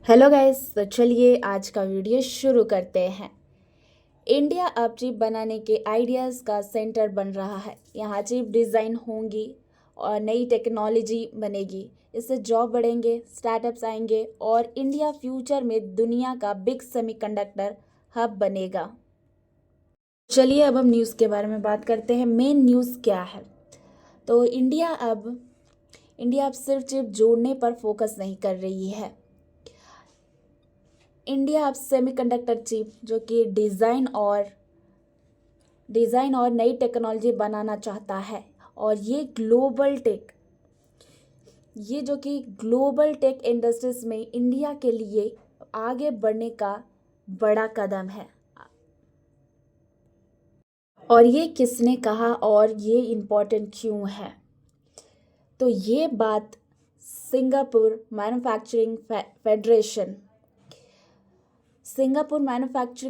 Hello guys, तो चलिए आज का वीडियो शुरू करते हैं। इंडिया अब चिप बनाने के आइडियाज़ का सेंटर बन रहा है। यहाँ चिप डिज़ाइन होंगी और नई टेक्नोलॉजी बनेगी। इससे जॉब बढ़ेंगे, स्टार्टअप्स आएंगे और इंडिया फ्यूचर में दुनिया का बिग सेमीकंडक्टर हब बनेगा। चलिए अब हम न्यूज़ के बारे में बात करते हैं। मेन न्यूज़ क्या है? तो इंडिया अब सिर्फ चिप जोड़ने पर फोकस नहीं कर रही है। इंडिया अब सेमीकंडक्टर चिप जो कि डिज़ाइन और नई टेक्नोलॉजी बनाना चाहता है। और ये ग्लोबल टेक इंडस्ट्रीज में इंडिया के लिए आगे बढ़ने का बड़ा कदम है। और ये किसने कहा और ये इम्पोर्टेंट क्यों है? तो ये बात सिंगापुर मैन्युफैक्चरिंग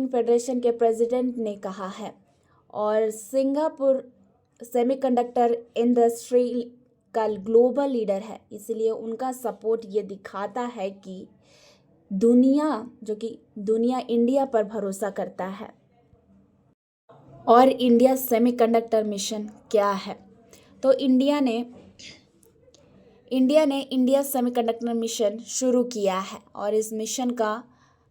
फेडरेशन के प्रेसिडेंट ने कहा है। और सिंगापुर सेमीकंडक्टर इंडस्ट्री का ग्लोबल लीडर है, इसलिए उनका सपोर्ट ये दिखाता है कि दुनिया इंडिया पर भरोसा करता है। और इंडिया सेमीकंडक्टर मिशन क्या है? तो इंडिया ने इंडिया सेमीकंडक्टर मिशन शुरू किया है और इस मिशन का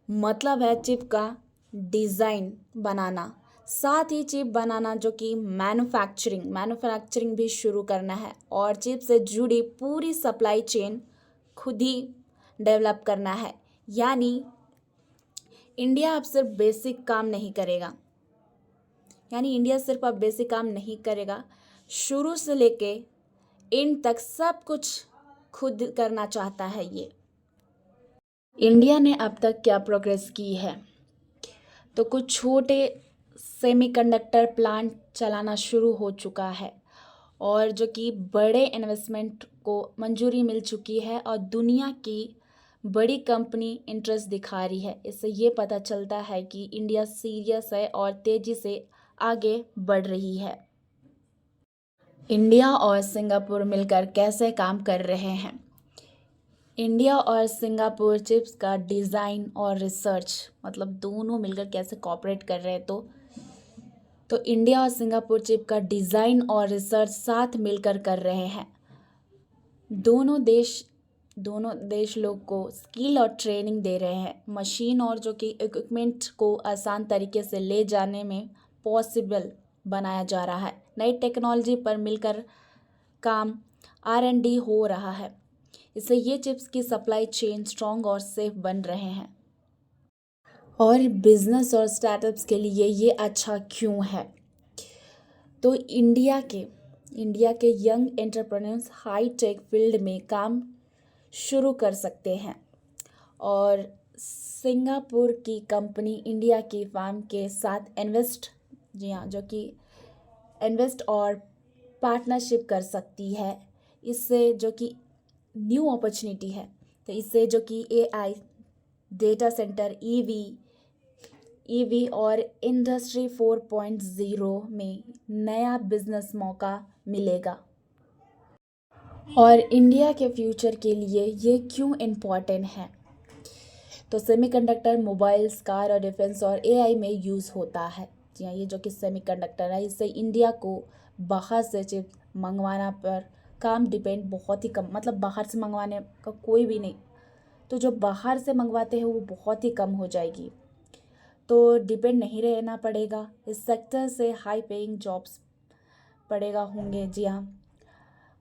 मतलब है चिप का डिज़ाइन बनाना, साथ ही चिप बनाना जो कि मैन्युफैक्चरिंग भी शुरू करना है और चिप से जुड़ी पूरी सप्लाई चेन खुद ही डेवलप करना है। यानी इंडिया अब सिर्फ बेसिक काम नहीं करेगा, शुरू से लेके एंड तक सब कुछ खुद करना चाहता है। ये इंडिया ने अब तक क्या प्रोग्रेस की है? तो कुछ छोटे सेमीकंडक्टर प्लांट चलाना शुरू हो चुका है और जो कि बड़े इन्वेस्टमेंट को मंजूरी मिल चुकी है और दुनिया की बड़ी कंपनी इंटरेस्ट दिखा रही है। इससे ये पता चलता है कि इंडिया सीरियस है और तेज़ी से आगे बढ़ रही है। इंडिया और सिंगापुर मिलकर कैसे काम कर रहे हैं? इंडिया और सिंगापुर चिप्स का डिज़ाइन और रिसर्च मतलब दोनों मिलकर कैसे कोऑपरेट कर रहे हैं? तो इंडिया और सिंगापुर चिप का डिज़ाइन और रिसर्च साथ मिलकर कर रहे हैं। दोनों देश लोग को स्किल और ट्रेनिंग दे रहे हैं। मशीन और जो कि इक्विपमेंट को आसान तरीके से ले जाने में पॉसिबल बनाया जा रहा है। नई टेक्नोलॉजी पर मिलकर काम R&D हो रहा है। इससे ये चिप्स की सप्लाई चेन स्ट्रॉन्ग और सेफ बन रहे हैं। और बिजनेस और स्टार्टअप्स के लिए ये अच्छा क्यों है? तो इंडिया के young entrepreneurs high tech field में काम शुरू कर सकते हैं और सिंगापुर की कंपनी इंडिया की फार्म के साथ इन्वेस्ट और पार्टनरशिप कर सकती है। इससे जो कि न्यू अपॉर्चुनिटी है, तो इससे जो कि AI, डेटा सेंटर, EV और इंडस्ट्री 4.0 में नया बिजनेस मौका मिलेगा। और इंडिया के फ्यूचर के लिए ये क्यों इम्पॉर्टेंट है? तो सेमीकंडक्टर मोबाइल्स, कार और डिफेंस और AI में यूज़ होता है। जी हाँ, ये जो कि सेमीकंडक्टर है, इससे इंडिया को बाहर से चिप मंगवाना पर काम डिपेंड बहुत ही कम, मतलब बाहर से मंगवाने का कोई भी नहीं, तो जो बाहर से मंगवाते हैं वो बहुत ही कम हो जाएगी, तो डिपेंड नहीं रहना पड़ेगा। इस सेक्टर से हाई पेइंग जॉब्स होंगे। जी हाँ,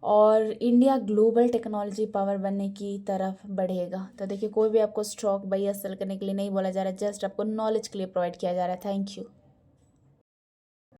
और इंडिया ग्लोबल टेक्नोलॉजी पावर बनने की तरफ बढ़ेगा। तो देखिए, कोई भी आपको स्टॉक बाई या सेल करने के लिए नहीं बोला जा रहा है, जस्ट आपको नॉलेज के लिए प्रोवाइड किया जा रहा है। Thank you.